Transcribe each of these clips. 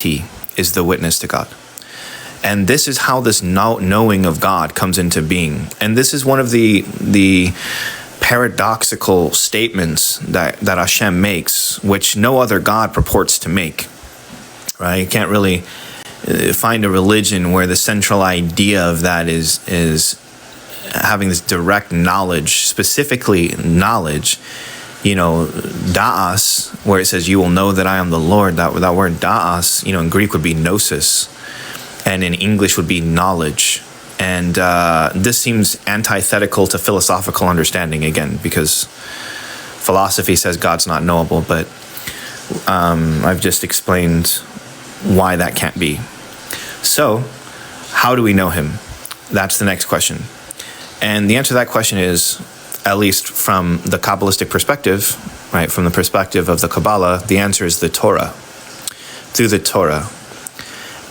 He is the witness to God. And this is how this knowing of God comes into being. And this is one of the paradoxical statements that Hashem makes, which no other God purports to make. Right? You can't really find a religion where the central idea of that is having this direct knowledge, specifically knowledge. Da'as, where it says, you will know that I am the Lord, that word da'as, in Greek would be gnosis, and in English would be knowledge. And this seems antithetical to philosophical understanding, again, because philosophy says God's not knowable, but I've just explained why that can't be. So, how do we know him? That's the next question. And the answer to that question is, at least from the Kabbalistic perspective, right, from the perspective of the Kabbalah, the answer is the Torah. Through the Torah,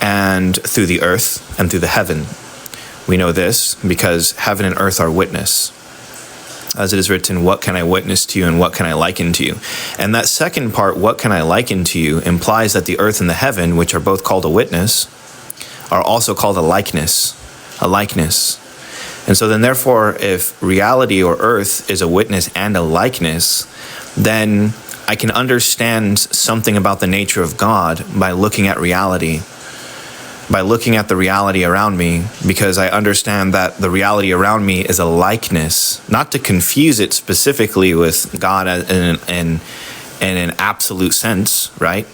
and through the earth, and through the heaven. We know this because heaven and earth are witness. As it is written, what can I witness to you and what can I liken to you? And that second part, what can I liken to you, implies that the earth and the heaven, which are both called a witness, are also called a likeness. And so then therefore, if reality or earth is a witness and a likeness, then I can understand something about the nature of God by looking at reality, by looking at the reality around me, because I understand that the reality around me is a likeness, not to confuse it specifically with God in an absolute sense, right?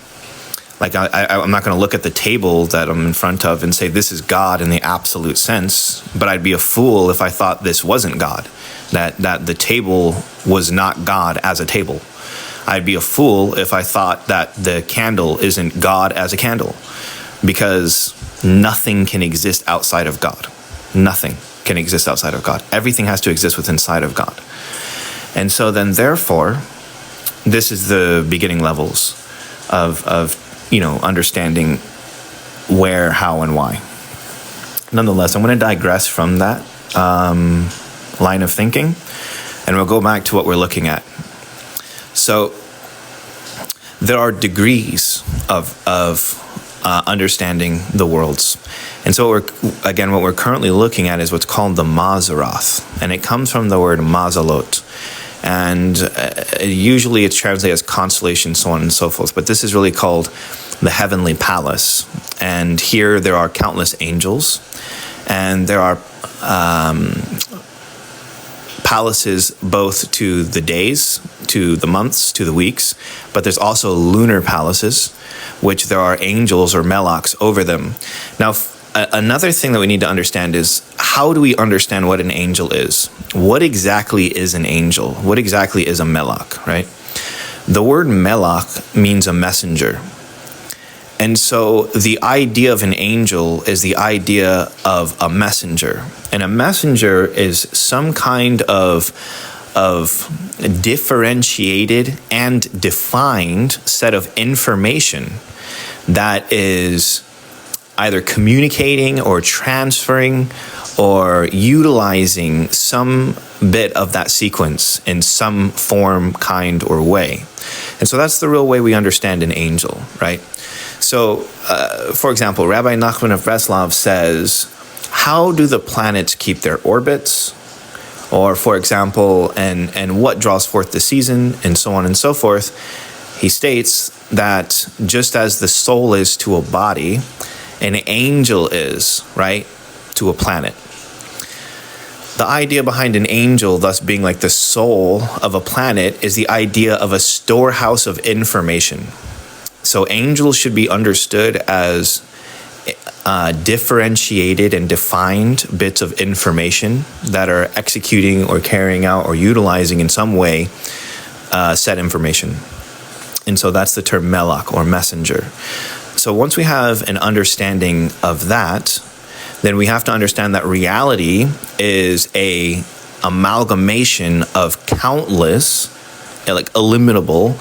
Like I'm not going to look at the table that I'm in front of and say this is God in the absolute sense, but I'd be a fool if I thought this wasn't God, that the table was not God as a table. I'd be a fool if I thought that the candle isn't God as a candle, because nothing can exist outside of God. Nothing can exist outside of God. Everything has to exist within inside of God. And so then therefore, this is the beginning levels of understanding where, how, and why. Nonetheless, I'm going to digress from that line of thinking, and we'll go back to what we're looking at. So there are degrees of understanding the worlds. And so what we're currently looking at is what's called the Mazaroth, and it comes from the word mazalot. And usually it's translated as constellation, so on and so forth. But this is really called the heavenly palace. And here there are countless angels. And there are palaces both to the days, to the months, to the weeks. But there's also lunar palaces, which there are angels or melachs over them. Now, another thing that we need to understand is, how do we understand what an angel is? What exactly is an angel? What exactly is a melach, right? The word melach means a messenger. And so the idea of an angel is the idea of a messenger. And a messenger is some kind of differentiated and defined set of information that is either communicating or transferring or utilizing some bit of that sequence in some form, kind, or way. And so that's the real way we understand an angel, right? So, for example, Rabbi Nachman of Breslov says, how do the planets keep their orbits? Or, for example, and what draws forth the season, and so on and so forth. He states that just as the soul is to a body, an angel is, right, to a planet. The idea behind an angel, thus being like the soul of a planet, is the idea of a storehouse of information. So angels should be understood as differentiated and defined bits of information that are executing or carrying out or utilizing in some way said information. And so that's the term melach, or messenger. So once we have an understanding of that, then we have to understand that reality is a amalgamation of countless, like illimitable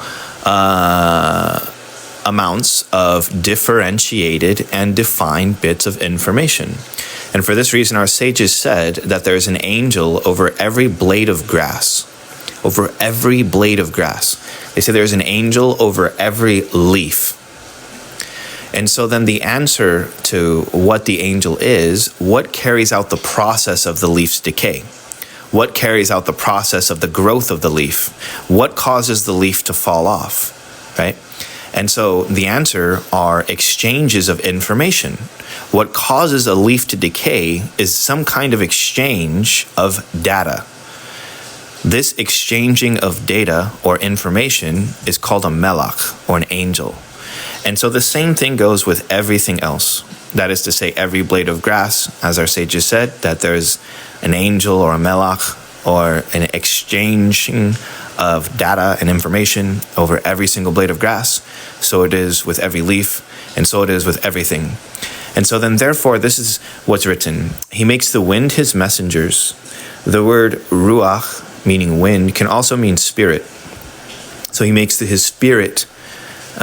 amounts of differentiated and defined bits of information. And for this reason, our sages said that there is an angel over every blade of grass. Over every blade of grass. They say there's an angel over every leaf. And so then the answer to what the angel is, what carries out the process of the leaf's decay? What carries out the process of the growth of the leaf? What causes the leaf to fall off, right? And so the answer are exchanges of information. What causes a leaf to decay is some kind of exchange of data. This exchanging of data or information is called a melach, or an angel. And so the same thing goes with everything else. That is to say, every blade of grass, as our sages said, that there's an angel or a melach, or an exchanging of data and information over every single blade of grass. So it is with every leaf, and so it is with everything. And so then therefore, this is what's written. He makes the wind his messengers. The word ruach, meaning wind, can also mean spirit. So he makes his spirit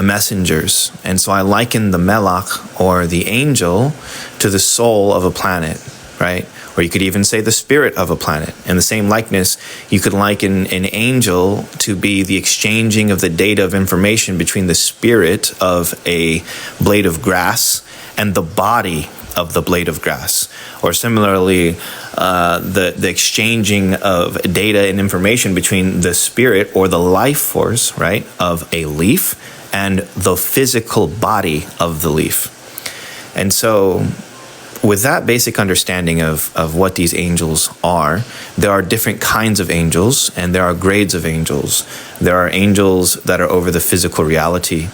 messengers. And so I liken the melach, or the angel, to the soul of a planet, right? Or you could even say the spirit of a planet. In the same likeness, you could liken an angel to be the exchanging of the data of information between the spirit of a blade of grass and the body of the blade of grass. Or similarly, the exchanging of data and information between the spirit or the life force, right, of a leaf and the physical body of the leaf. And so with that basic understanding of what these angels are, there are different kinds of angels, and there are grades of angels. There are angels that are over the physical reality,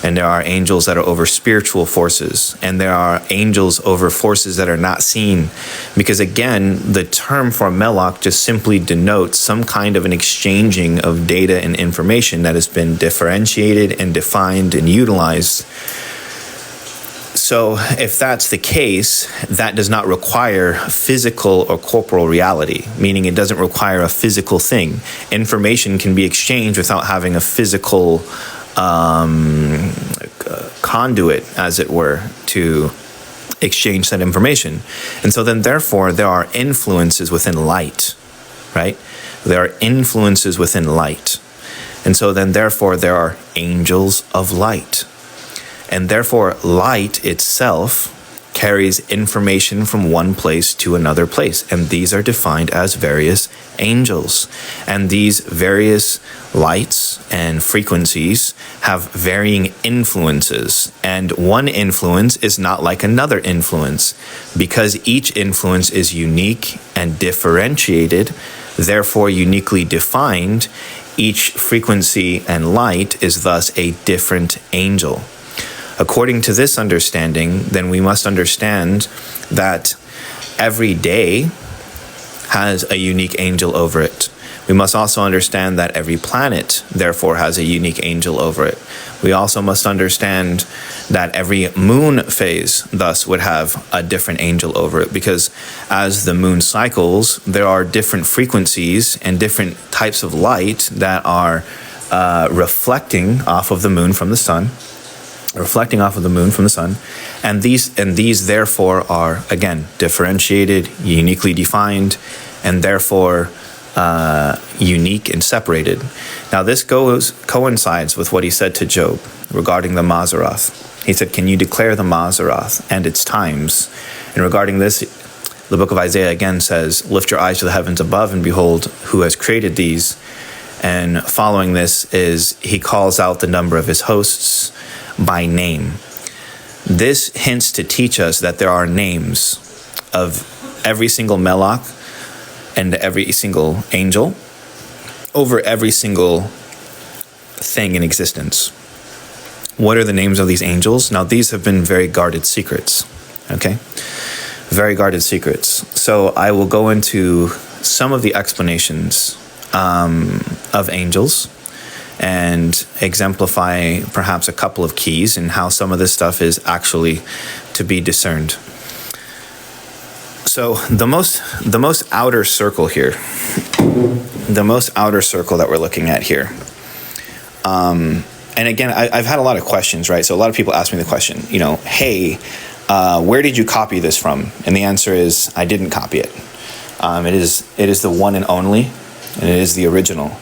and there are angels that are over spiritual forces, and there are angels over forces that are not seen. Because again, the term for melach just simply denotes some kind of an exchanging of data and information that has been differentiated and defined and utilized. So if that's the case, that does not require physical or corporal reality, meaning it doesn't require a physical thing. Information can be exchanged without having a physical conduit, as it were, to exchange that information. And so then therefore there are influences within light, right? There are influences within light. And so then therefore there are angels of light. And therefore, light itself carries information from one place to another place. And these are defined as various angels. And these various lights and frequencies have varying influences. And one influence is not like another influence, because each influence is unique and differentiated, therefore uniquely defined. Each frequency and light is thus a different angel. According to this understanding, then we must understand that every day has a unique angel over it. We must also understand that every planet, therefore, has a unique angel over it. We also must understand that every moon phase, thus, would have a different angel over it, because as the moon cycles, there are different frequencies and different types of light that are reflecting off of the moon from the sun. And these therefore are, again, differentiated, uniquely defined, and therefore unique and separated. Now this coincides with what he said to Job regarding the Mazzaroth. He said, can you declare the Mazzaroth and its times? And regarding this, the book of Isaiah again says, lift your eyes to the heavens above and behold who has created these. And following this is he calls out the number of his hosts by name. This hints to teach us that there are names of every single melach and every single angel over every single thing in existence. What are the names of these angels? Now, these have been very guarded secrets, okay? Very guarded secrets. So I will go into some of the explanations of angels and exemplify perhaps a couple of keys in how some of this stuff is actually to be discerned. So the most outer circle here, the most outer circle that we're looking at here, and again, I've had a lot of questions, right? So a lot of people ask me the question, hey, where did you copy this from? And the answer is, I didn't copy it. It is the one and only, and it is the original.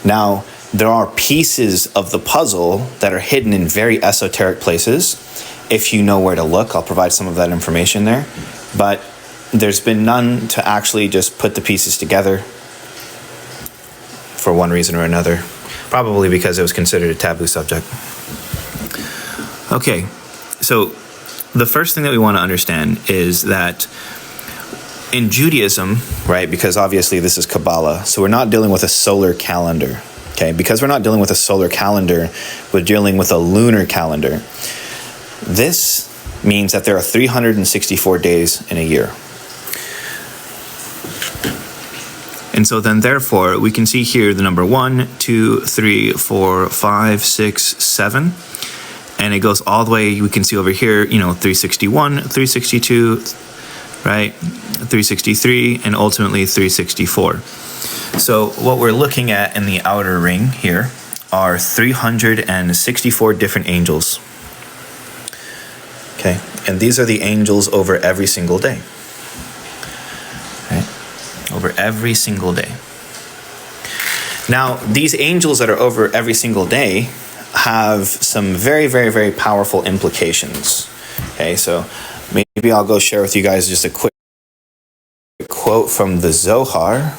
Now, there are pieces of the puzzle that are hidden in very esoteric places, if you know where to look. I'll provide some of that information there. But there's been none to actually just put the pieces together for one reason or another. Probably because it was considered a taboo subject. Okay, so the first thing that we want to understand is that in Judaism, right, because obviously this is Kabbalah, so we're not dealing with a solar calendar, okay? Because we're not dealing with a solar calendar, we're dealing with a lunar calendar. This means that there are 364 days in a year. And so then therefore, we can see here the number 1, 2, 3, 4, 5, 6, 7. And it goes all the way, we can see over here, 361, 362, right? 363, and ultimately 364. So what we're looking at in the outer ring here are 364 different angels. Okay, and these are the angels over every single day. Right? Over every single day. Now, these angels that are over every single day have some very, very, very powerful implications. Okay, so maybe I'll go share with you guys just a quick quote from the Zohar,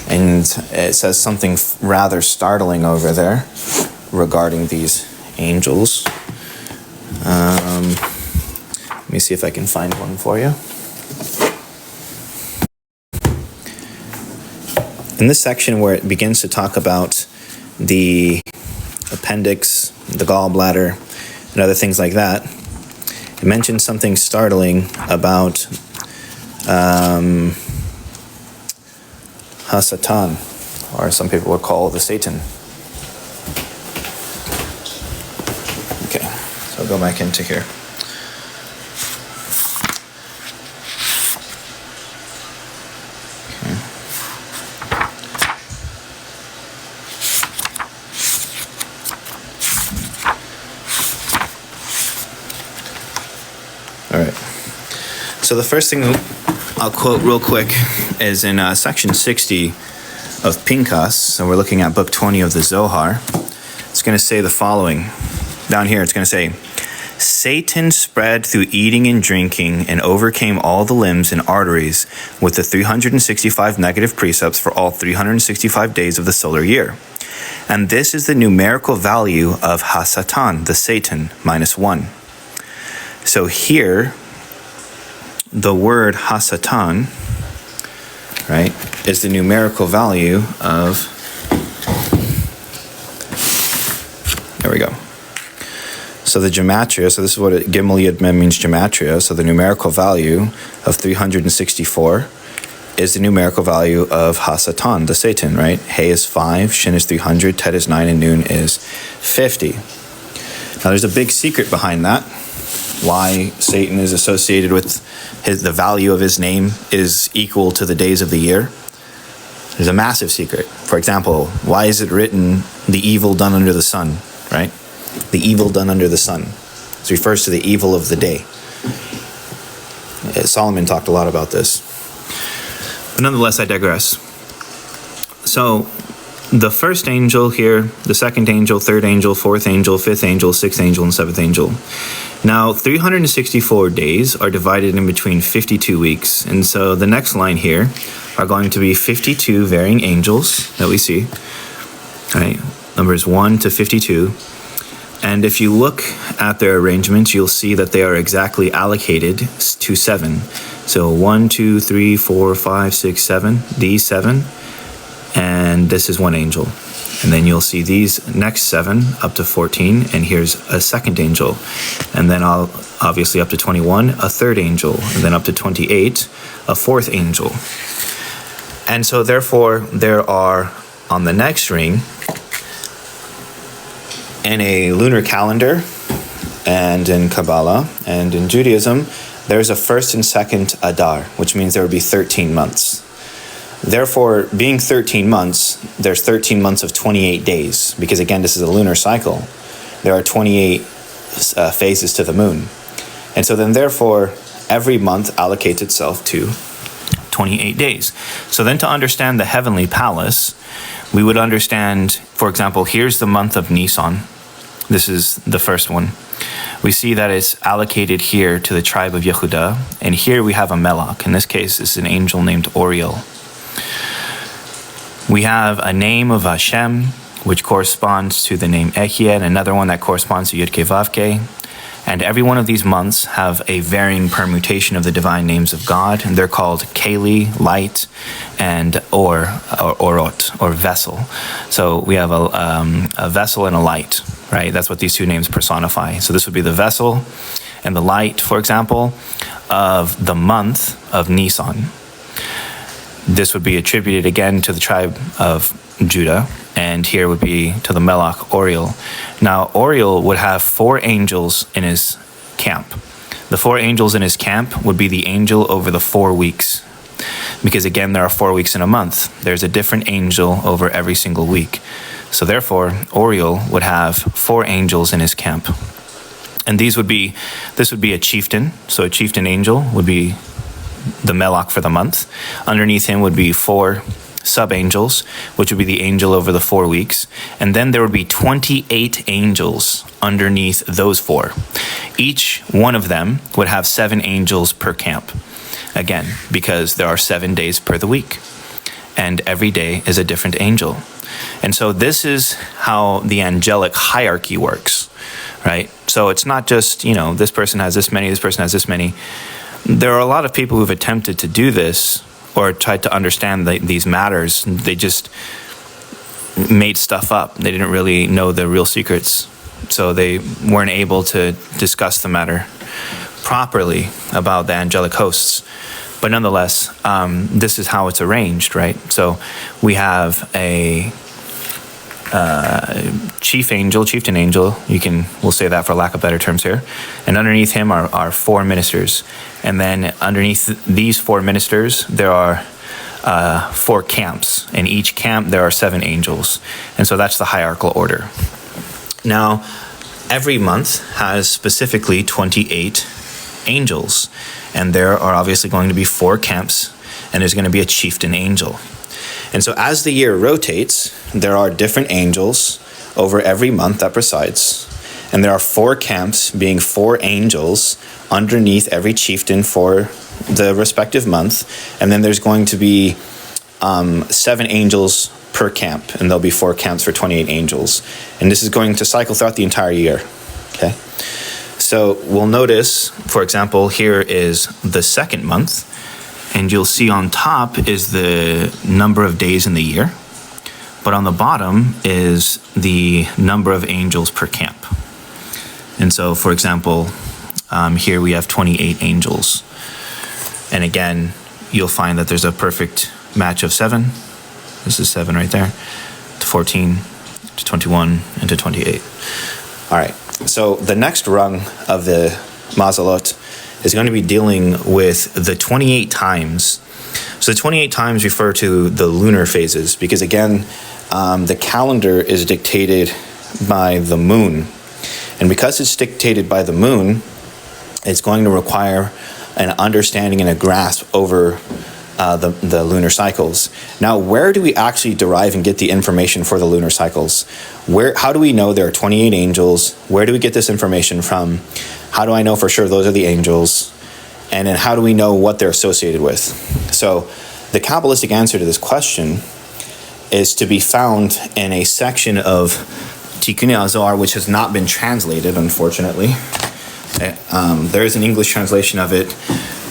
and it says something rather startling over there regarding these angels. Let me see if I can find one for you. In this section where it begins to talk about the appendix, the gallbladder, and other things like that, it mentions something startling about Hasatan, or some people would call the Satan. Okay, so I'll go back into here. All right. So the first thing I'll quote real quick is in section 60 of Pinchas. So we're looking at book 20 of the Zohar. It's going to say the following. Down here, it's going to say, Satan spread through eating and drinking and overcame all the limbs and arteries with the 365 negative precepts for all 365 days of the solar year. And this is the numerical value of Hasatan, the Satan, -1. So here, the word Hasatan, right, is the numerical value of, there we go. So the gematria, so this is what Gimel Yud Mem means gematria, so the numerical value of 364 is the numerical value of Hasatan, the Satan, right? Hey is 5, Shin is 300, Tet is 9, and Nun is 50. Now there's a big secret behind that. Why Satan is associated with the value of his name is equal to the days of the year. There's a massive secret. For example, why is it written, the evil done under the sun, right? The evil done under the sun. It refers to the evil of the day. Solomon talked a lot about this. But nonetheless, I digress. So, the first angel here, the second angel, third angel, fourth angel, fifth angel, sixth angel, and seventh angel. Now, 364 days are divided in between 52 weeks. And so the next line here are going to be 52 varying angels that we see. All right, numbers 1 to 52. And if you look at their arrangements, you'll see that they are exactly allocated to 7. So 1, 2, 3, 4, 5, 6, 7, these 7. And this is one angel. And then you'll see these next 7 up to 14, and here's a second angel. And then obviously up to 21, a third angel. And then up to 28, a fourth angel. And so therefore, there are, on the next ring, in a lunar calendar, and in Kabbalah, and in Judaism, there's a first and second Adar, which means there would be 13 months. Therefore, being 13 months, there's 13 months of 28 days, because again, this is a lunar cycle. There are 28 phases to the moon. And so then therefore, every month allocates itself to 28 days. So then to understand the heavenly palace, we would understand, for example, here's the month of Nisan, This is the first one. We see that it's allocated here to the tribe of Yehudah, and here we have a melech. In this case, it's an angel named Oriel. We have a name of Hashem, which corresponds to the name Ehye, and another one that corresponds to Yud-Ke Vav-Ke. And every one of these months have a varying permutation of the divine names of God, and they're called Keli, light, and Orot, or vessel. So we have a vessel and a light, right? That's what these two names personify. So this would be the vessel and the light, for example, of the month of Nisan. This would be attributed again to the tribe of Judah, and here would be to the melech Oriel. Now, Oriel would have 4 angels in his camp. The 4 angels in his camp would be the angel over the 4 weeks. Because again, there are 4 weeks in a month. There's a different angel over every single week. So therefore, Oriel would have 4 angels in his camp. And this would be a chieftain. So a chieftain angel would be the melech for the month. Underneath him would be 4 sub-angels, which would be the angel over the 4 weeks. And then there would be 28 angels underneath those 4. Each one of them would have 7 angels per camp. Again, because there are 7 days per the week. And every day is a different angel. And so this is how the angelic hierarchy works, right? So it's not just, this person has this many, this person has this many. There are a lot of people who've attempted to do this or tried to understand these matters. They just made stuff up. They didn't really know the real secrets. So they weren't able to discuss the matter properly about the angelic hosts. But nonetheless, this is how it's arranged, right? So we have a chieftain angel, we'll say that for lack of better terms here, and underneath him are 4 ministers, and then underneath these 4 ministers there are 4 camps. In each camp there are 7 angels, and so that's the hierarchical order. Now, every month has specifically 28 angels, and there are obviously going to be 4 camps, and there's going to be a chieftain angel. And so as the year rotates, there are different angels over every month that presides. And there are 4 camps, being 4 angels underneath every chieftain for the respective month. And then there's going to be 7 angels per camp. And there'll be 4 camps for 28 angels. And this is going to cycle throughout the entire year. Okay. So we'll notice, for example, here is the second month. And you'll see on top is the number of days in the year. But on the bottom is the number of angels per camp. And so, for example, here we have 28 angels. And again, you'll find that there's a perfect match of 7. This is 7 right there. To 14, to 21, and to 28. All right. So the next rung of the Mazalot is going to be dealing with the 28 times. So the 28 times refer to the lunar phases, because again, the calendar is dictated by the moon. And because it's dictated by the moon, it's going to require an understanding and a grasp over the lunar cycles. Now, where do we actually derive and get the information for the lunar cycles? How do we know there are 28 angels? Where do we get this information from? How do I know for sure those are the angels? And then how do we know what they're associated with? So the Kabbalistic answer to this question is to be found in a section of Tikkunei HaZohar, which has not been translated, unfortunately. There is an English translation of it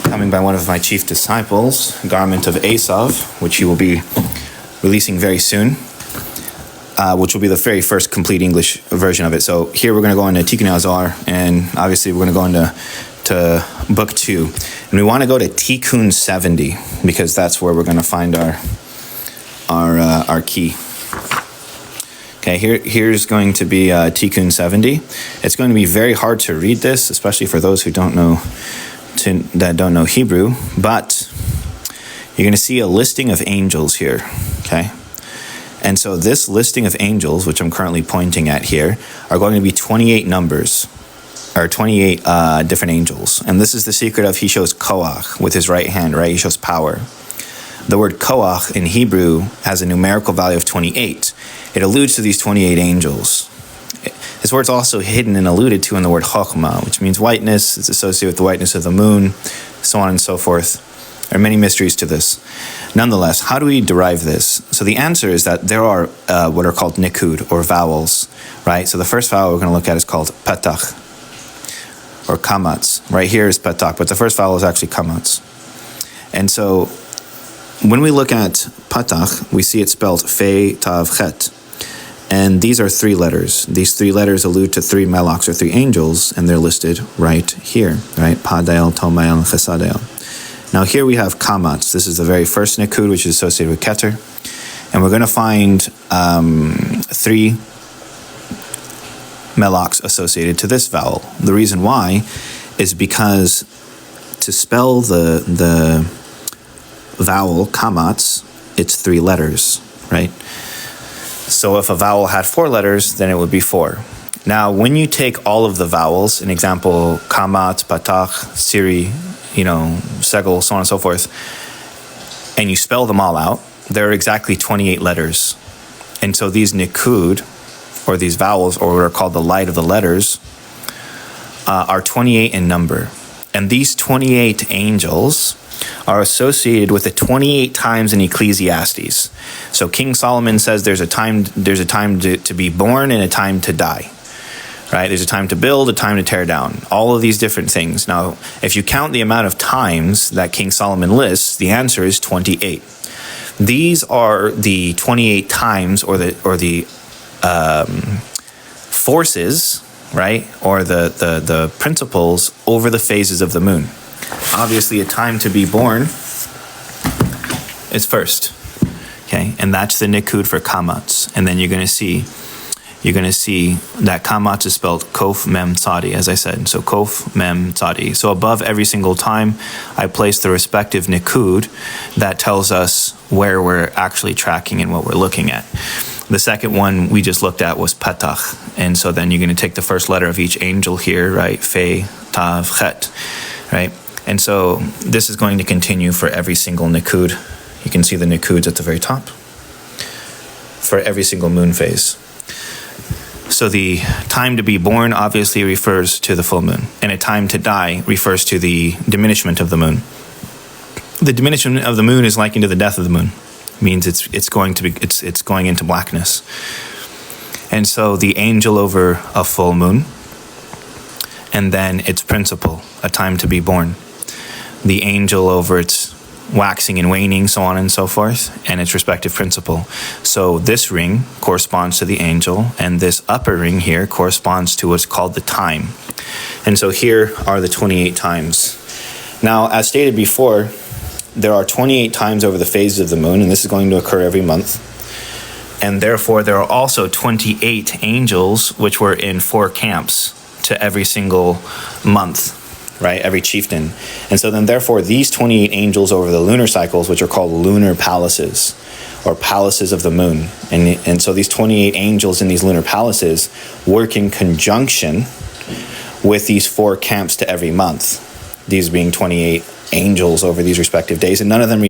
coming by one of my chief disciples, Garment of Esav, which he will be releasing very soon, which will be the very first complete English version of it. So here we're going to go into Tikkunei HaZohar, and obviously we're going to go into book 2. And we want to go to Tikkun 70, because that's where we're going to find our key. Okay, here's going to be Tikkun 70. It's going to be very hard to read this, especially for those who don't know Hebrew, but you're going to see a listing of angels here, okay? And so this listing of angels, which I'm currently pointing at here, are going to be 28 numbers, or 28 different angels. And this is the secret of he shows koach with his right hand, right? He shows power. The word koach in Hebrew has a numerical value of 28. It alludes to these 28 angels. This word's also hidden and alluded to in the word chokhmah, which means whiteness. It's associated with the whiteness of the moon, so on and so forth. There are many mysteries to this. Nonetheless, how do we derive this? So the answer is that there are what are called nikud, or vowels, right? So the first vowel we're going to look at is called petach, or kamatz. Right here is petach, but the first vowel is actually kamatz. And so when we look at petach, we see it spelled fe, tav, chet. And these are 3 letters. These 3 letters allude to 3 melachs, or 3 angels, and they're listed right here, right? Padael, Tomael, and Chesadel. Now here we have kamatz. This is the very first nikud, which is associated with keter. And we're going to find 3 melachs associated to this vowel. The reason why is because to spell the vowel kamatz, it's 3 letters, right? So if a vowel had 4 letters, then it would be 4. Now, when you take all of the vowels, an example, kamat, patach, siri, segel, so on and so forth, and you spell them all out, there are exactly 28 letters. And so these nikud, or these vowels, or what are called the light of the letters, are 28 in number. And these 28 angels are associated with the 28 times in Ecclesiastes. So King Solomon says there's a time to be born and a time to die. Right? There's a time to build, a time to tear down. All of these different things. Now, if you count the amount of times that King Solomon lists, the answer is 28. These are the 28 times, or the forces, right? Or the principles over the phases of the moon. Obviously, a time to be born is first, okay, and that's the nikud for kamatz. And then you're going to see that kamatz is spelled kof mem tzadi, as I said. So kof mem tzadi. So above every single time, I place the respective nikud that tells us where we're actually tracking and what we're looking at. The second one we just looked at was petach, and so then you're going to take the first letter of each angel here, right? Fe, tav, chet, right? And so this is going to continue for every single nikud. You can see the nikuds at the very top for every single moon phase. So the time to be born obviously refers to the full moon, and a time to die refers to the diminishment of the moon. The diminishment of the moon is likened to the death of the moon. It means it's going into blackness. And so the angel over a full moon, and then its principle, a time to be born. The angel over its waxing and waning, so on and so forth, and its respective principle. So this ring corresponds to the angel, and this upper ring here corresponds to what's called the time. And so here are the 28 times. Now, as stated before, there are 28 times over the phases of the moon, and this is going to occur every month. And therefore, there are also 28 angels, which were in 4 camps to every single month. Right, every chieftain. And so then therefore these 28 angels over the lunar cycles, which are called lunar palaces, or palaces of the moon. And so these 28 angels in these lunar palaces work in conjunction with these 4 camps to every month. These being 28 angels over these respective days, and none of them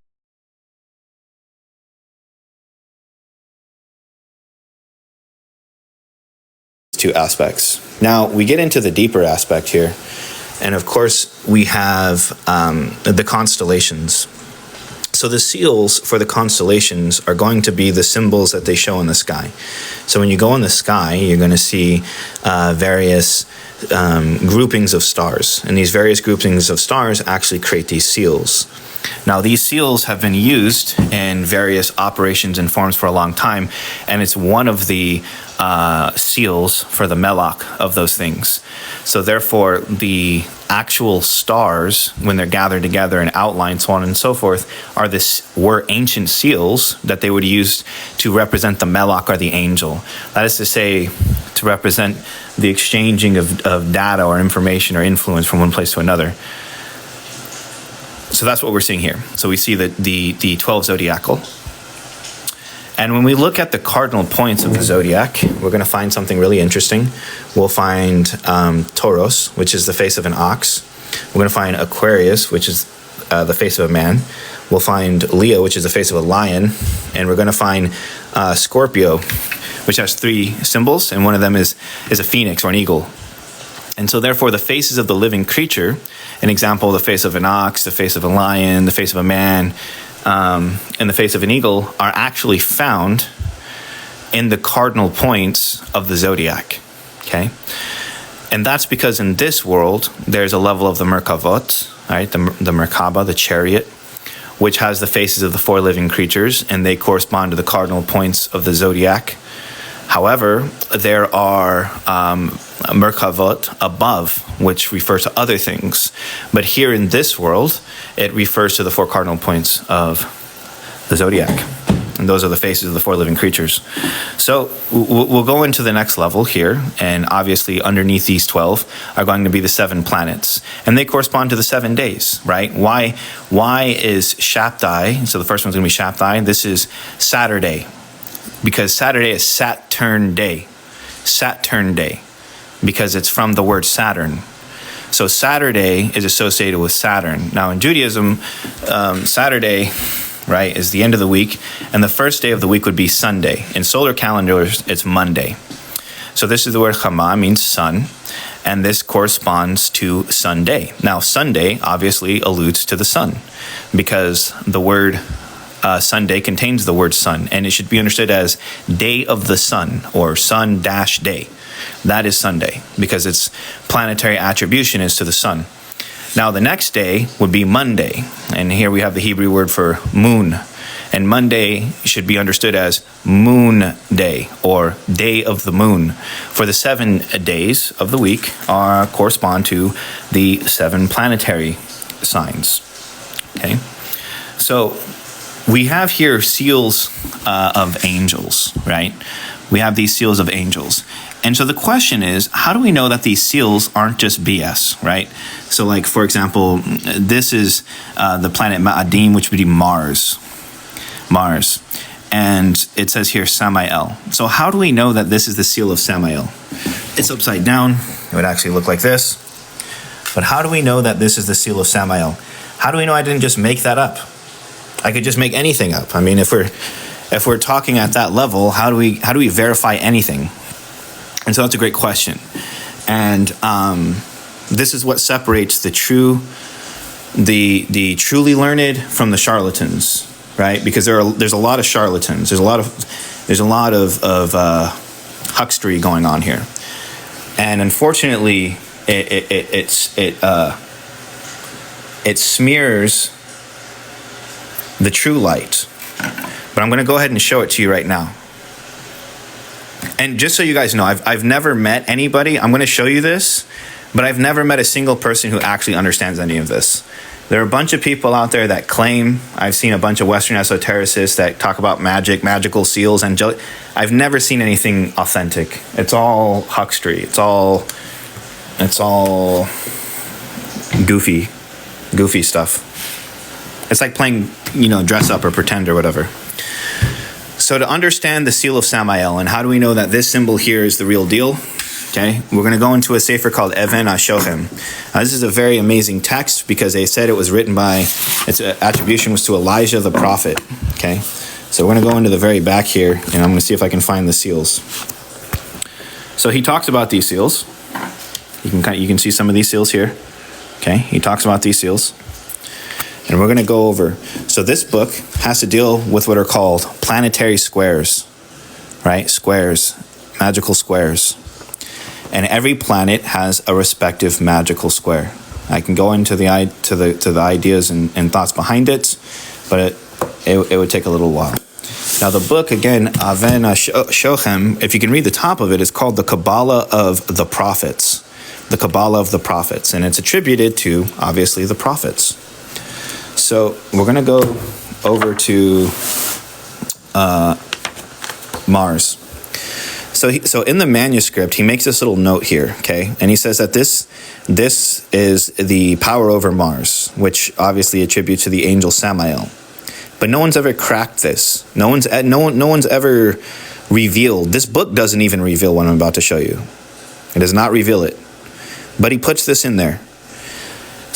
two aspects. Now we get into the deeper aspect here. And of course, we have the constellations. So the seals for the constellations are going to be the symbols that they show in the sky. So when you go in the sky, you're going to see various groupings of stars. And these various groupings of stars actually create these seals. Now, these seals have been used in various operations and forms for a long time, and it's one of the seals for the melach of those things. So therefore, the actual stars, when they're gathered together and outlined, so on and so forth, were ancient seals that they would use to represent the melach, or the angel. That is to say, to represent the exchanging of data or information or influence from one place to another. So that's what we're seeing here. So we see the 12 zodiacal. And when we look at the cardinal points of the zodiac, we're going to find something really interesting. We'll find Taurus, which is the face of an ox. We're going to find Aquarius, which is the face of a man. We'll find Leo, which is the face of a lion. And we're going to find Scorpio, which has 3 symbols. And one of them is a phoenix or an eagle. And so therefore the faces of the living creature, an example, the face of an ox, the face of a lion, the face of a man, and the face of an eagle are actually found in the cardinal points of the zodiac. Okay? And that's because in this world, there's a level of the Merkavot, right? The Merkaba, the chariot, which has the faces of the 4 living creatures, and they correspond to the cardinal points of the zodiac. However, there are Merkavot above, which refers to other things. But here in this world, it refers to the 4 cardinal points of the zodiac. And those are the faces of the 4 living creatures. So we'll go into the next level here. And obviously underneath these 12 are going to be the 7 planets. And they correspond to the 7 days, right? Why is Shabtai? So the first one's going to be Shabtai. This is Saturday. Because Saturday is Saturn day. Saturn day. Because it's from the word Saturn. So Saturday is associated with Saturn. Now in Judaism, Saturday, right, is the end of the week. And the first day of the week would be Sunday. In solar calendars, it's Monday. So this is the word Chama, means sun. And this corresponds to Sunday. Now Sunday obviously alludes to the sun. Because the word Sunday contains the word sun, and it should be understood as day of the sun, or sun-day. That is Sunday, because its planetary attribution is to the sun. Now the next day would be Monday, and here we have the Hebrew word for moon, and Monday should be understood as moon day, or day of the moon. For the 7 days of the week correspond to the 7 planetary signs. Okay, so we have here seals of angels, right? We have these seals of angels. And so the question is, how do we know that these seals aren't just BS, right? So like, for example, this is the planet Ma'adim, which would be Mars. And it says here, Samael. So how do we know that this is the seal of Samael? It's upside down. It would actually look like this. But how do we know that this is the seal of Samael? How do we know I didn't just make that up? I could just make anything up. I mean, if we're talking at that level, how do we verify anything? And so that's a great question. And this is what separates the truly learned from the charlatans, right? Because there's a lot of charlatans. There's a lot of huckstery going on here, and unfortunately, it smears the true light. But I'm going to go ahead and show it to you right now. And just so you guys know, I've never met anybody, I'm going to show you this, but I've never met a single person who actually understands any of this. There are a bunch of people out there that claim, I've seen a bunch of Western esotericists that talk about magic, magical seals, angelic. I've never seen anything authentic. It's all huckstery. It's all goofy stuff. It's like playing, dress up or pretend or whatever. So to understand the seal of Samael, and how do we know that this symbol here is the real deal? Okay, we're going to go into a sefer called Even HaShochem. This is a very amazing text because they said it was written by, its attribution was to Elijah the prophet. Okay, so we're going to go into the very back here, and I'm going to see if I can find the seals. So he talks about these seals. You can see some of these seals here. Okay, he talks about these seals. And we're going to go over. So this book has to deal with what are called planetary squares, right? Squares, magical squares. And every planet has a respective magical square. I can go into the ideas and thoughts behind it, but it would take a little while. Now the book, again, Even HaShochem, if you can read the top of it, is called the Kabbalah of the Prophets. The Kabbalah of the Prophets. And it's attributed to, obviously, the prophets. So we're going to go over to Mars. So in the manuscript, he makes this little note here, okay? And he says that this is the power over Mars, which obviously attributes to the angel Samael. But no one's ever cracked this. No one's ever revealed. This book doesn't even reveal what I'm about to show you. It does not reveal it. But he puts this in there.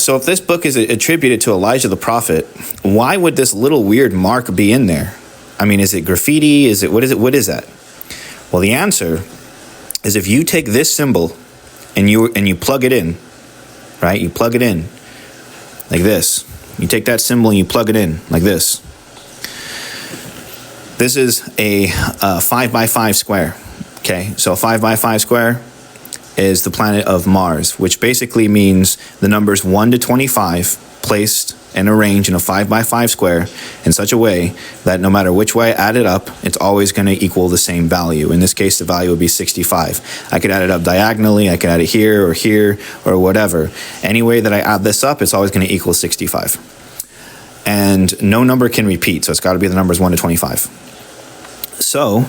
So if this book is attributed to Elijah the prophet, why would this little weird mark be in there? I mean, is it graffiti? What is that? Well, the answer is if you take this symbol and you plug it in, right? You plug it in like this. You take that symbol and you plug it in like this. This is a 5x5 square. Okay, so a 5x5 square is the planet of Mars, which basically means the numbers 1 to 25 placed and arranged in a 5x5 square in such a way that no matter which way I add it up, it's always going to equal the same value. In this case, the value would be 65. I could add it up diagonally, I could add it here or whatever. Any way that I add this up, it's always going to equal 65. And no number can repeat, so it's got to be the numbers 1 to 25. So,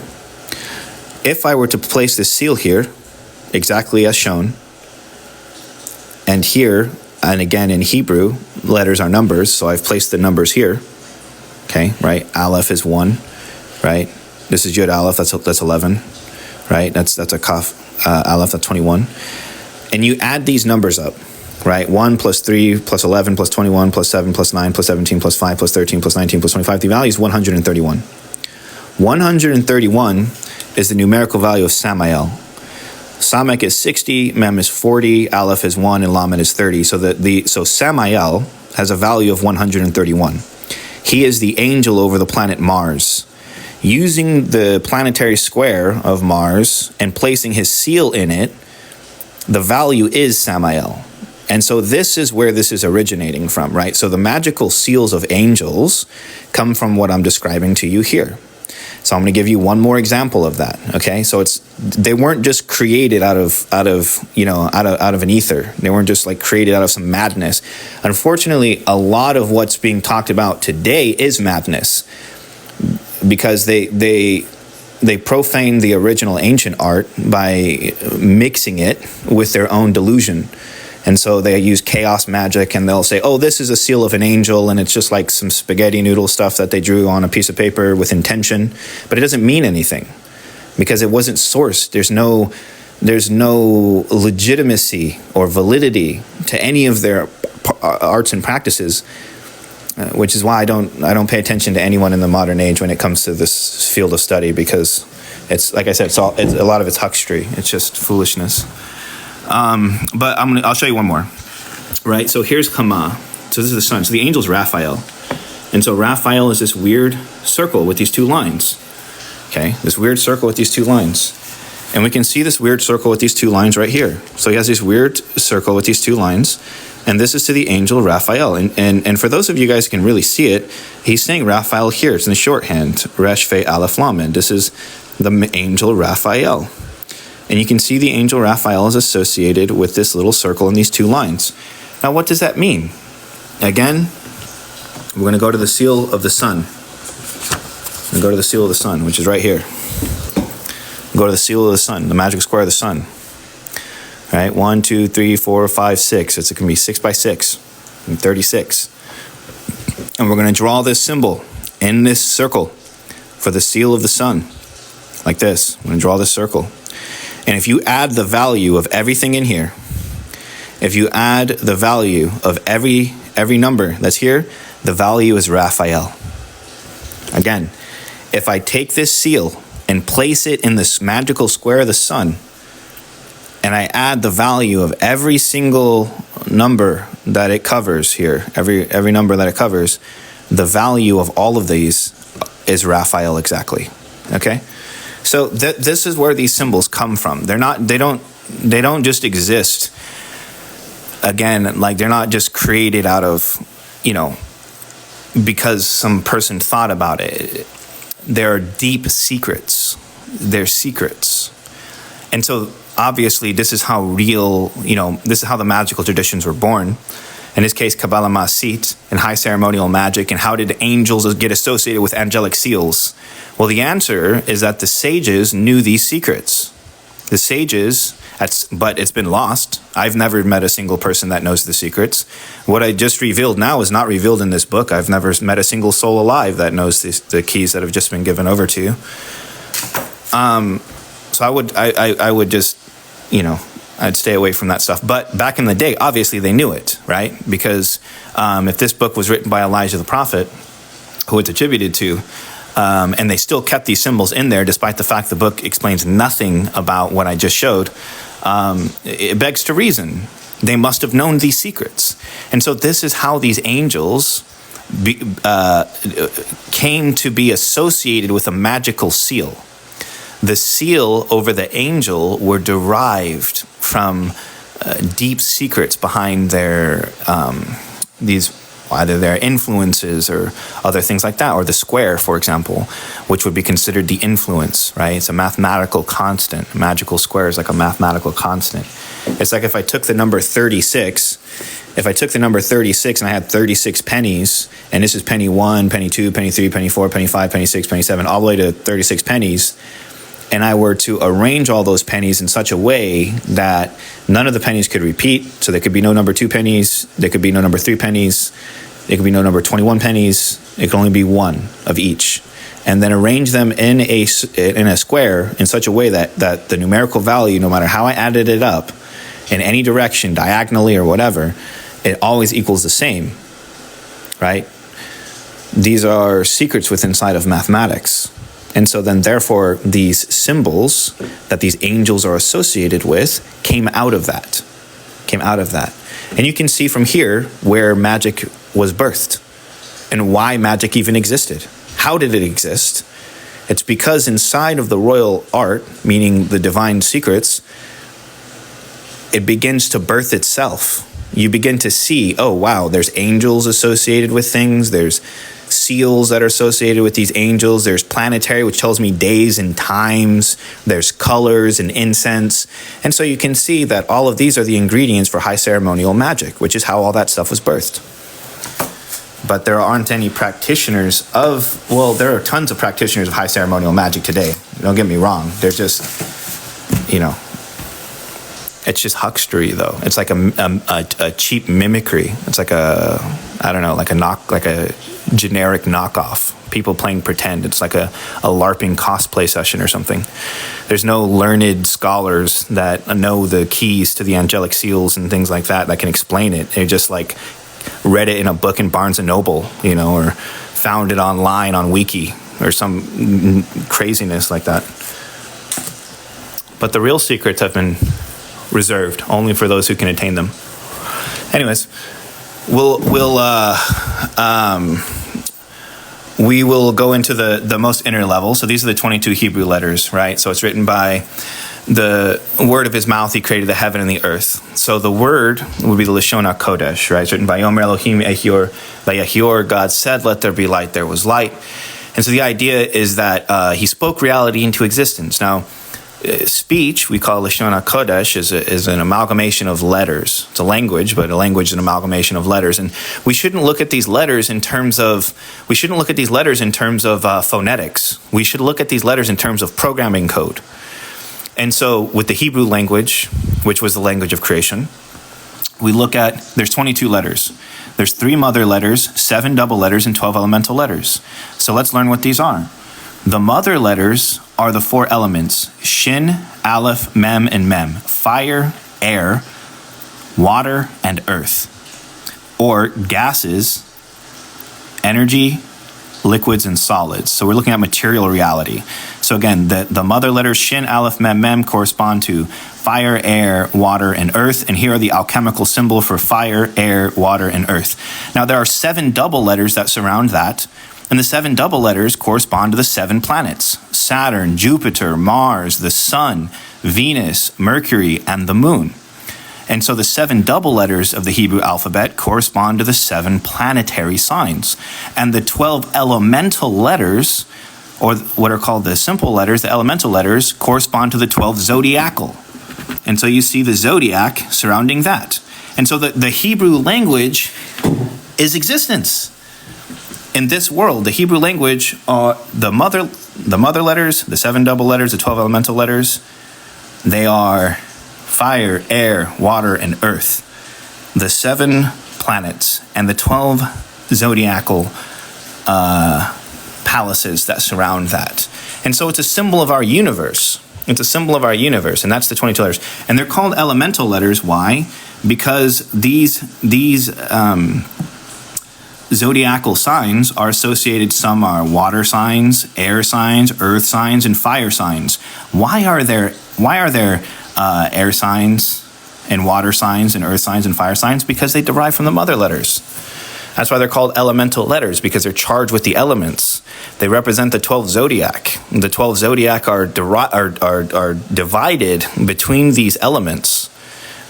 if I were to place this seal here, exactly as shown, and here, and again in Hebrew, letters are numbers, so I've placed the numbers here, okay, right? Aleph is 1, right? This is Yud Aleph, that's 11, right? That's a Kaf Aleph, that's 21. And you add these numbers up, right? 1 plus 3 plus 11 plus 21 plus 7 plus 9 plus 17 plus 5 plus 13 plus 19 plus 25. The value is 131. 131 is the numerical value of Samael. Samek is 60, Mem is 40, Aleph is 1, and Lamed is 30. So Samael has a value of 131. He is the angel over the planet Mars. Using the planetary square of Mars and placing his seal in it, the value is Samael. And so this is where this is originating from, right? So the magical seals of angels come from what I'm describing to you here. So I'm going to give you one more example of that. Okay, so they weren't just created out of an ether. They weren't just like created out of some madness. Unfortunately, a lot of what's being talked about today is madness because they profane the original ancient art by mixing it with their own delusion. And so they use chaos magic and they'll say, oh, this is a seal of an angel. And it's just like some spaghetti noodle stuff that they drew on a piece of paper with intention. But it doesn't mean anything because it wasn't sourced. There's no legitimacy or validity to any of their arts and practices, which is why I don't pay attention to anyone in the modern age when it comes to this field of study, because it's, like I said, it's a lot of it's huckstry. It's just foolishness. But I'll show you one more, right? So here's Kama. So this is the sun. So the angel's Raphael. And so Raphael is this weird circle with these two lines. Okay, this weird circle with these two lines. And we can see this weird circle with these two lines right here. So he has this weird circle with these two lines. And this is to the angel Raphael. And for those of you guys who can really see it, he's saying Raphael here. It's in the shorthand. Resh Fe Aleph Lamed. This is the angel Raphael. And you can see the angel Raphael is associated with this little circle and these two lines. Now, what does that mean? Again, we're going to go to the seal of the sun. We're going to go to the seal of the sun, which is right here. Go to the seal of the sun, the magic square of the sun. All right, 1, 2, 3, 4, 5, 6. It's going to be 6 by 6 and 36. And we're going to draw this symbol in this circle for the seal of the sun, like this. I'm going to draw this circle. And if you add the value of everything in here, if you add the value of every number that's here, the value is Raphael. Again, if I take this seal and place it in this magical square of the sun, and I add the value of every single number that it covers here, every number that it covers, the value of all of these is Raphael exactly. Okay? So this is where these symbols come from. They don't just exist. Again, like they're not just created out of, because some person thought about it. There are deep secrets. They're secrets. And so obviously this is how real, this is how the magical traditions were born. In this case, Kabbalah Masit and high ceremonial magic. And how did angels get associated with angelic seals? Well, the answer is that the sages knew these secrets. The sages, but it's been lost. I've never met a single person that knows the secrets. What I just revealed now is not revealed in this book. I've never met a single soul alive that knows the keys that have just been given over to you. So I would just, I'd stay away from that stuff. But back in the day, obviously they knew it, right? Because if this book was written by Elijah the prophet, who it's attributed to, and they still kept these symbols in there, despite the fact the book explains nothing about what I just showed, it begs to reason. They must have known these secrets. And so this is how these angels came to be associated with a magical seal. The seal over the angel were derived from deep secrets behind their either their influences or other things like that, or the square, for example, which would be considered the influence, right? It's a mathematical constant. A magical square is like a mathematical constant. It's like if I took the number 36, and I had 36 pennies, and this is penny 1, penny 2, penny 3, penny 4, penny 5, penny 6, penny 7, all the way to 36 pennies, and I were to arrange all those pennies in such a way that none of the pennies could repeat, so there could be no number 2 pennies, there could be no number 3 pennies, there could be no number 21 pennies, it could only be one of each. And then arrange them in a square in such a way that the numerical value, no matter how I added it up, in any direction, diagonally or whatever, it always equals the same, right? These are secrets within inside of mathematics. And so then, therefore, these symbols that these angels are associated with came out of that. And you can see from here where magic was birthed and why magic even existed. How did it exist? It's because inside of the royal art, meaning the divine secrets, it begins to birth itself. You begin to see, oh, wow, there's angels associated with things. There's seals that are associated with these angels. There's planetary, which tells me days and times. There's colors and incense. And so you can see that all of these are the ingredients for high ceremonial magic, which is how all that stuff was birthed. But there aren't any practitioners of, well, there are tons of practitioners of high ceremonial magic today. Don't get me wrong. They're just, it's just huckstery, though. It's like a cheap mimicry. It's like a generic knockoff. People playing pretend. It's like a LARPing cosplay session or something. There's no learned scholars that know the keys to the angelic seals and things like that can explain it. They just like read it in a book in Barnes and Noble, or found it online on Wiki or some craziness like that. But the real secrets have been reserved only for those who can attain them. Anyways, we will go into the most inner level. So these are the 22 Hebrew letters, right? So it's written by the word of his mouth. He created the heaven and the earth. So the word would be the Lashon HaKodesh, right? It's written by Yomer Elohim Ehior Vayahior. God said, "Let there be light." There was light. And so the idea is that he spoke reality into existence. Now, speech, we call Lashon HaKodesh, is an amalgamation of letters. It's a language, but a language is an amalgamation of letters. And we shouldn't look at these letters in terms of phonetics. We should look at these letters in terms of programming code. And so with the Hebrew language, which was the language of creation, we look at, there's 22 letters. There's 3 mother letters, 7 double letters, and 12 elemental letters. So let's learn what these are. The mother letters are the 4 elements: Shin, Aleph, Mem, and Mem. Fire, air, water, and earth. Or gases, energy, liquids, and solids. So we're looking at material reality. So again, the mother letters Shin, Aleph, Mem, Mem correspond to fire, air, water, and earth. And here are the alchemical symbol for fire, air, water, and earth. Now there are 7 double letters that surround that. And the 7 double letters correspond to the 7 planets: Saturn, Jupiter, Mars, the Sun, Venus, Mercury, and the Moon. And so the 7 double letters of the Hebrew alphabet correspond to the 7 planetary signs. And the 12 elemental letters, or what are called the simple letters, the elemental letters, correspond to the 12 zodiacal. And so you see the zodiac surrounding that. And so the Hebrew language is existence. In this world, the Hebrew language, the mother letters, the 7 double letters, the 12 elemental letters, they are fire, air, water, and earth. The 7 planets and the 12 zodiacal palaces that surround that. And so it's a symbol of our universe. It's a symbol of our universe, and that's the 22 letters. And they're called elemental letters. Why? Because these zodiacal signs are associated. Some are water signs, air signs, earth signs, and fire signs. Why are there air signs and water signs and earth signs and fire signs? Because they derive from the mother letters. That's why they're called elemental letters, because they're charged with the elements. They represent the 12 zodiac. The 12 zodiac are divided between these elements,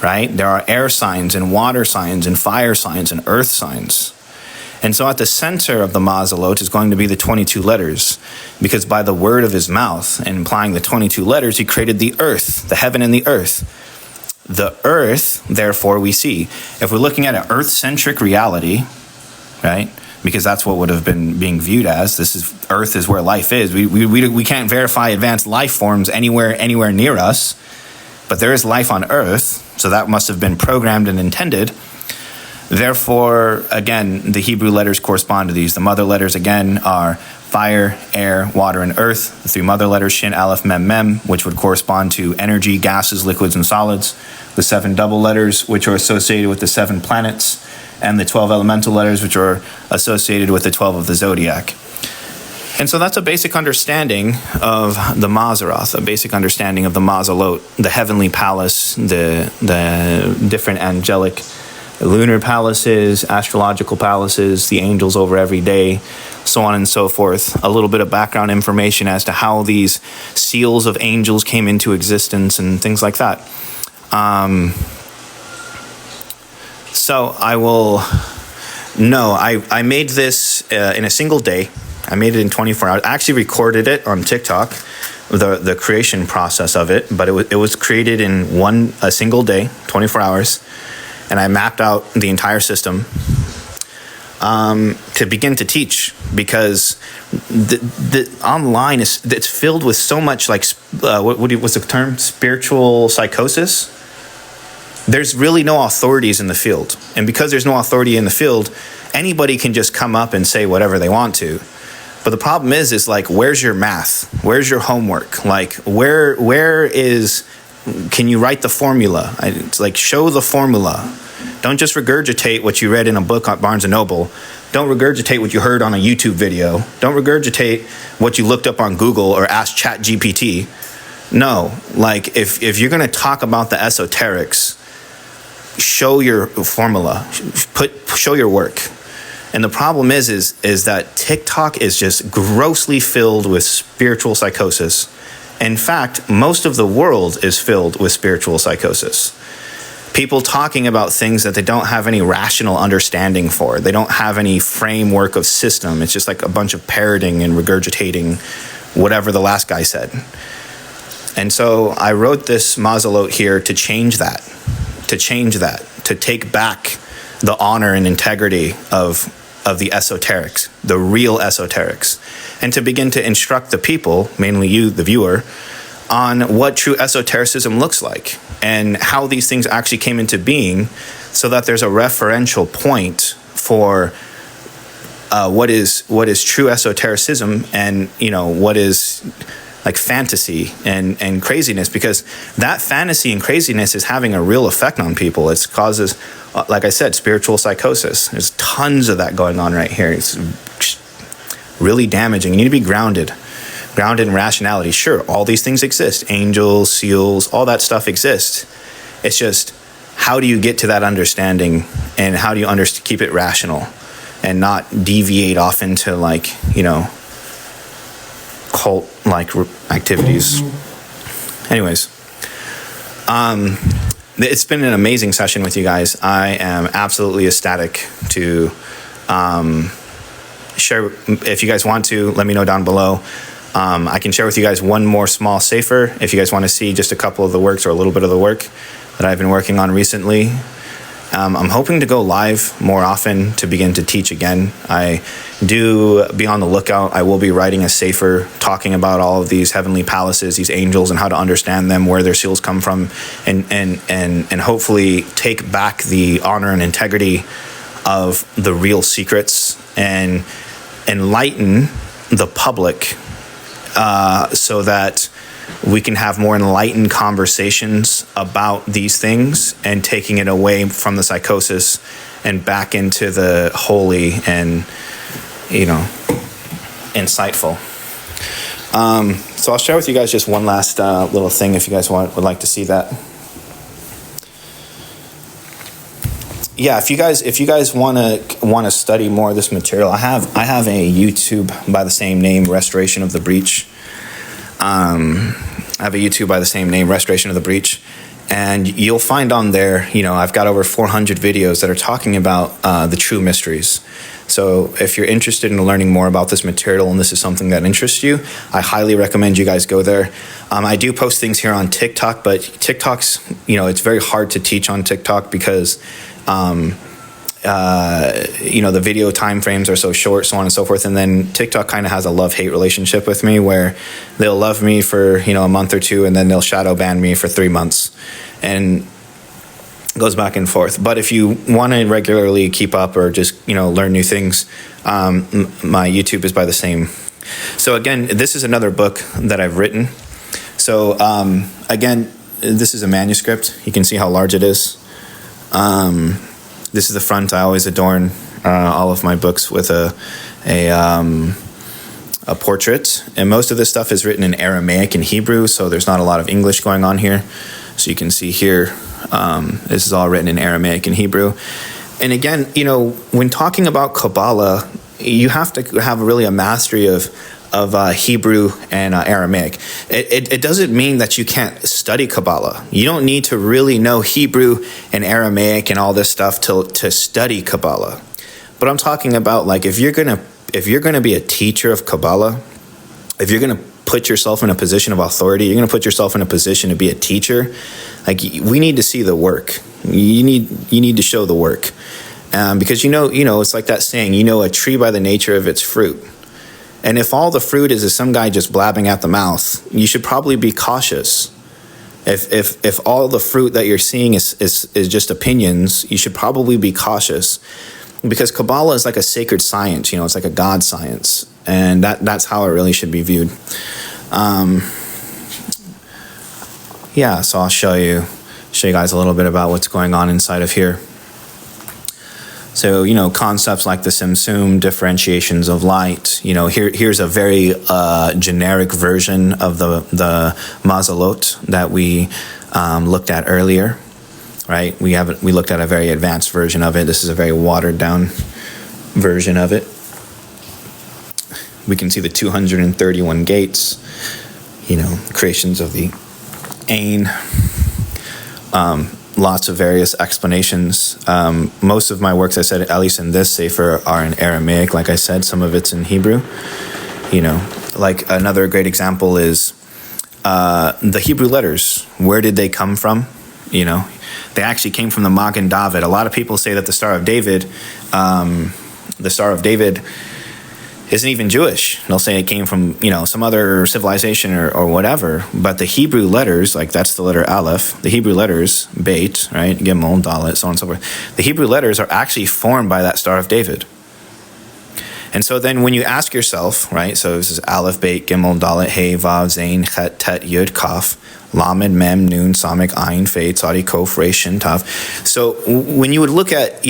right? There are air signs and water signs and fire signs and earth signs. And so at the center of the Mazalot is going to be the 22 letters, because by the word of his mouth and implying the 22 letters, he created the earth, the heaven and the earth. The earth, therefore, we see. If we're looking at an earth-centric reality, right? Because that's what would have been being viewed as. Earth is where life is. We can't verify advanced life forms anywhere near us, but there is life on Earth, so that must have been programmed and intended. Therefore, again, the Hebrew letters correspond to these. The mother letters, again, are fire, air, water, and earth. The three mother letters, Shin, Aleph, Mem, Mem, which would correspond to energy, gases, liquids, and solids. The 7 double letters, which are associated with the 7 planets, and the 12 elemental letters, which are associated with the 12 of the zodiac. And so that's a basic understanding of the Mazaroth, a basic understanding of the Mazalot, the heavenly palace, the different angelic lunar palaces, astrological palaces, the angels over every day, so on and so forth. A little bit of background information as to how these seals of angels came into existence and things like that. So I made this in a single day. I made it in 24 hours. I actually recorded it on TikTok, the creation process of it, but it was created in a single day, 24 hours. And I mapped out the entire system to begin to teach, because the online it's filled with so much what's the term? Spiritual psychosis. There's really no authorities in the field, and because there's no authority in the field, anybody can just come up and say whatever they want to. But the problem is like, where's your math? Where's your homework? Like, can you write the formula? It's like, show the formula. Don't just regurgitate what you read in a book at Barnes & Noble. Don't regurgitate what you heard on a YouTube video. Don't regurgitate what you looked up on Google or asked ChatGPT. No, like, if you're going to talk about the esoterics, show your formula. Show your work. And the problem is that TikTok is just grossly filled with spiritual psychosis. In fact, most of the world is filled with spiritual psychosis. People talking about things that they don't have any rational understanding for. They don't have any framework of system. It's just like a bunch of parroting and regurgitating whatever the last guy said. And so I wrote this Mazalot here to change that, to take back the honor and integrity of the esoterics, the real esoterics, and to begin to instruct the people, mainly you, the viewer, on what true esotericism looks like and how these things actually came into being, so that there's a referential point for what is true esotericism, and what is like fantasy and craziness, because that fantasy and craziness is having a real effect on people. It causes, like I said, spiritual psychosis. There's tons of that going on right here. It's really damaging. You need to be grounded in rationality. Sure, all these things exist. Angels, seals, all that stuff exists. It's just, how do you get to that understanding, and how do you keep it rational and not deviate off into cult-like activities. Anyways, it's been an amazing session with you guys. I am absolutely ecstatic to share. If you guys want to, let me know down below. I can share with you guys one more small safer if you guys want to see just a couple of the works or a little bit of the work that I've been working on recently. I'm hoping to go live more often to begin to teach again. I do be on the lookout. I will be writing a safer talking about all of these heavenly palaces, these angels, and how to understand them, where their seals come from, and hopefully take back the honor and integrity of the real secrets and enlighten the public so that we can have more enlightened conversations about these things and taking it away from the psychosis and back into the holy and, insightful. So I'll share with you guys just one last little thing if you guys would like to see that. Yeah, if you guys want to study more of this material, I have a YouTube by the same name, Restoration of the Breach. I have a YouTube by the same name, Restoration of the Breach, and you'll find on there, I've got over 400 videos that are talking about the true mysteries. So if you're interested in learning more about this material and this is something that interests you, I highly recommend you guys go there. I do post things here on TikTok, but TikTok's, it's very hard to teach on TikTok because the video time frames are so short, so on and so forth. And then TikTok kind of has a love-hate relationship with me where they'll love me for, a month or two, and then they'll shadow ban me for 3 months. And it goes back and forth. But if you want to regularly keep up or just, learn new things, my YouTube is by the same. So again, this is another book that I've written. So again, this is a manuscript. You can see how large it is. This is the front. I always adorn all of my books with a portrait, and most of this stuff is written in Aramaic and Hebrew, so there's not a lot of English going on here. So you can see here, this is all written in Aramaic and Hebrew. And again, when talking about Kabbalah, you have to have really a mastery of Hebrew and Aramaic. It doesn't mean that you can't study Kabbalah. You don't need to really know Hebrew and Aramaic and all this stuff to study Kabbalah. But I'm talking about, like, if you're gonna be a teacher of Kabbalah, if you're gonna put yourself in a position of authority, you're gonna put yourself in a position to be a teacher. Like, we need to see the work. You need to show the work, because it's like that saying, a tree by the nature of its fruit. And if all the fruit is some guy just blabbing at the mouth, you should probably be cautious. If all the fruit that you're seeing is just opinions, you should probably be cautious, because Kabbalah is like a sacred science. It's like a God science, and that's how it really should be viewed. So I'll show you guys a little bit about what's going on inside of here. So, concepts like the Simsum, differentiations of light, here's a very generic version of the Mazalot that we looked at earlier, right? We looked at a very advanced version of it. This is a very watered down version of it. We can see the 231 gates, creations of the Ain, lots of various explanations. Most of my works, I said, at least in this Sefer, are in Aramaic. Like I said, some of it's in Hebrew. Like another great example is the Hebrew letters. Where did they come from? They actually came from the Magen David. A lot of people say that the Star of David isn't even Jewish. They'll say it came from, some other civilization or whatever. But the Hebrew letters, like that's the letter Aleph, the Hebrew letters, Beit, right, Gimel, Dalet, so on and so forth. The Hebrew letters are actually formed by that Star of David. And so then when you ask yourself, right, so this is Aleph, Beit, Gimel, Dalet, Hey, Vav, Zain, Chet, Tet, Yud, Kaf, Lamed, Mem, Nun, Samek, Ayin, Fei, Tzadi, Kof, Resh, Shin, Tav. So when you would look at,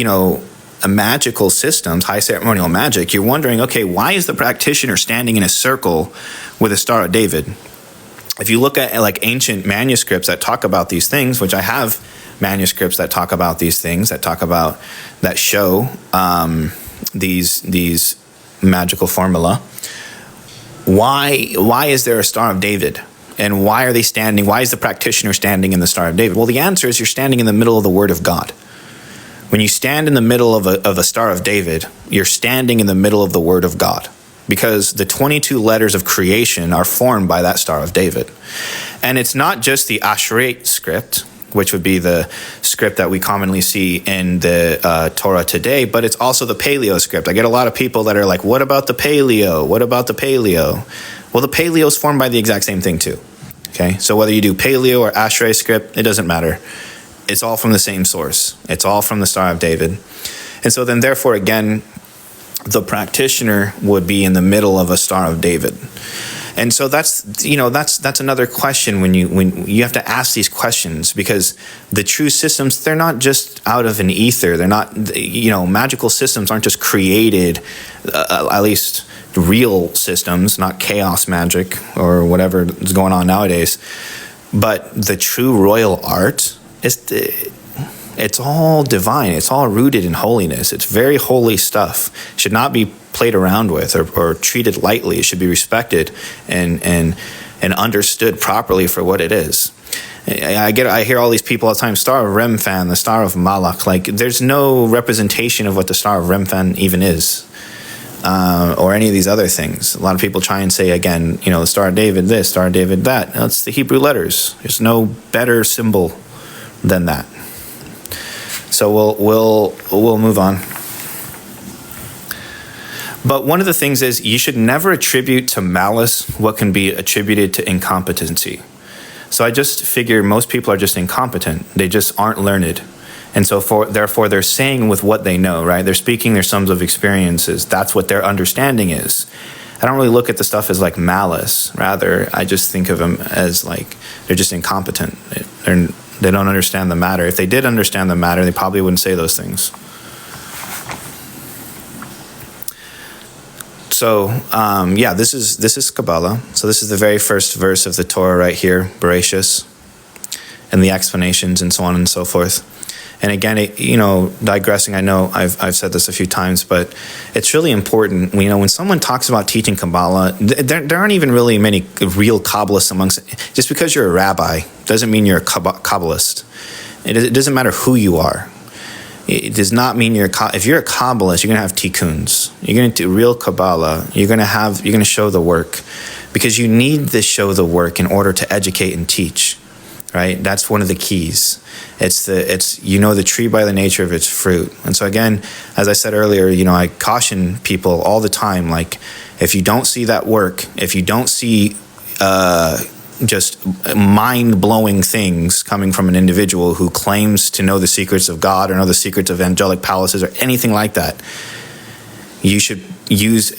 a magical systems, high ceremonial magic, you're wondering, okay, why is the practitioner standing in a circle with a Star of David? If you look at like ancient manuscripts that talk about these things, which I have manuscripts that talk about these things, that show these magical formula, why is there a Star of David? And why are they standing? Why is the practitioner standing in the Star of David? Well, the answer is you're standing in the middle of the Word of God. When you stand in the middle of a Star of David, you're standing in the middle of the Word of God, because the 22 letters of creation are formed by that Star of David. And it's not just the Ashrei script, which would be the script that we commonly see in the Torah today, but it's also the Paleo script. I get a lot of people that are like, what about the Paleo? What about the Paleo? Well, the Paleo is formed by the exact same thing too. Okay, so whether you do Paleo or Ashrei script, it doesn't matter. It's all from the same source. It's all from the Star of David. And so then therefore, again, the practitioner would be in the middle of a Star of David. And so that's another question when you have to ask these questions, because the true systems, they're not just out of an ether. They're not, magical systems aren't just created, at least real systems, not chaos magic or whatever is going on nowadays. But the true royal art it's all divine. It's all rooted in holiness. It's very holy stuff. It should not be played around with or treated lightly. It should be respected and understood properly for what it is. I hear all these people all the time, Star of Remphan, the Star of Malach. Like, there's no representation of what the Star of Remphan even is, or any of these other things. A lot of people try and say, again, the Star of David this, Star of David that. That's the Hebrew letters. There's no better symbol than that. So we'll move on. But one of the things is, you should never attribute to malice what can be attributed to incompetency. So I just figure most people are just incompetent. They just aren't learned. And so therefore they're saying with what they know, right? They're speaking their sums of experiences. That's what their understanding is. I don't really look at the stuff as like malice. Rather, I just think of them as like, they're just incompetent. They don't understand the matter. If they did understand the matter, they probably wouldn't say those things. So, this is Kabbalah. So this is the very first verse of the Torah right here, Bereshis, and the explanations and so on and so forth. And again, digressing, I know I've said this a few times, but it's really important. When someone talks about teaching Kabbalah, there aren't even really many real Kabbalists amongst. Just because you're a rabbi doesn't mean you're a Kabbalist. It doesn't matter who you are. It does not mean if you're a Kabbalist, you're going to have tikkuns. You're going to do real Kabbalah. You're going to show the work, because you need to show the work in order to educate and teach. Right? That's one of the keys. It's the tree by the nature of its fruit. And so again, as I said earlier, I caution people all the time, like, if you don't see that work, if you don't see just mind-blowing things coming from an individual who claims to know the secrets of God or know the secrets of angelic palaces or anything like that, you should use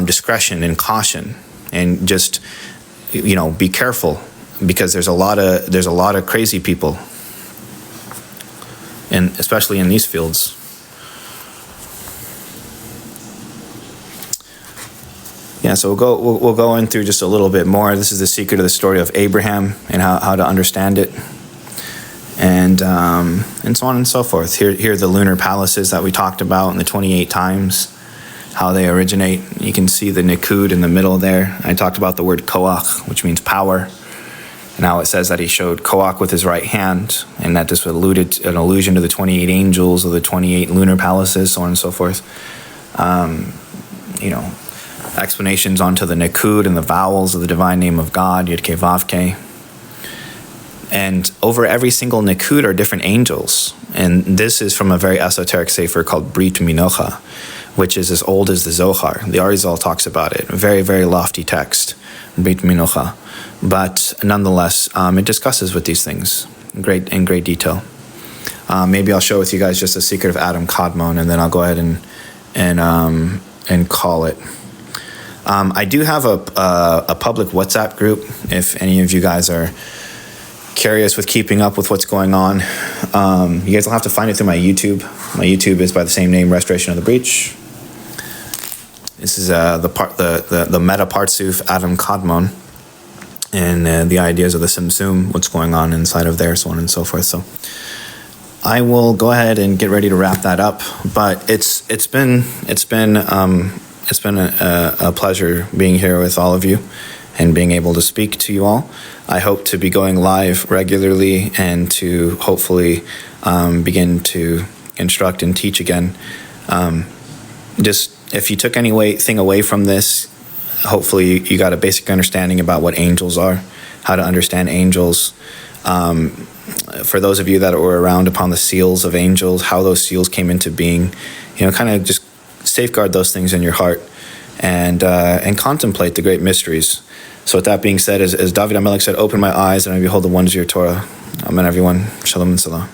discretion and caution, and just be careful. Because there's a lot of crazy people, and especially in these fields. Yeah, so we'll go in through just a little bit more. This is the secret of the story of Abraham and how to understand it, and so on and so forth. Here are the lunar palaces that we talked about in the 28 times, how they originate. You can see the Nikud in the middle there. I talked about the word koach, which means power. Now it says that he showed koach with his right hand, and that this alluded an allusion to the 28 angels of the 28 lunar palaces, so on and so forth. Explanations onto the Nikud and the vowels of the divine name of God, Yud-Keh Vav-Keh. And over every single Nikud are different angels. And this is from a very esoteric sefer called Brit Minocha, which is as old as the Zohar. The Arizal talks about it. A very, very lofty text, Brit Minocha. But nonetheless, it discusses with these things in great detail. Maybe I'll share with you guys just the secret of Adam Kadmon, and then I'll go ahead and call it. I do have a public WhatsApp group if any of you guys are curious with keeping up with what's going on. You guys will have to find it through my YouTube. My YouTube is by the same name, Restoration of the Breach. This is the meta partsuf Adam Kadmon, and the ideas of the Simsum, what's going on inside of there, so on and so forth. So I will go ahead and get ready to wrap that up. But it's been a pleasure being here with all of you and being able to speak to you all. I hope to be going live regularly and to hopefully begin to instruct and teach again. Just if you took anything away from this, hopefully you got a basic understanding about what angels are, how to understand angels. For those of you that were around upon the seals of angels, how those seals came into being, kind of just safeguard those things in your heart and contemplate the great mysteries. So with that being said, as David HaMelech said, open my eyes and I behold the wonders of your Torah. Amen, everyone. Shalom and salam.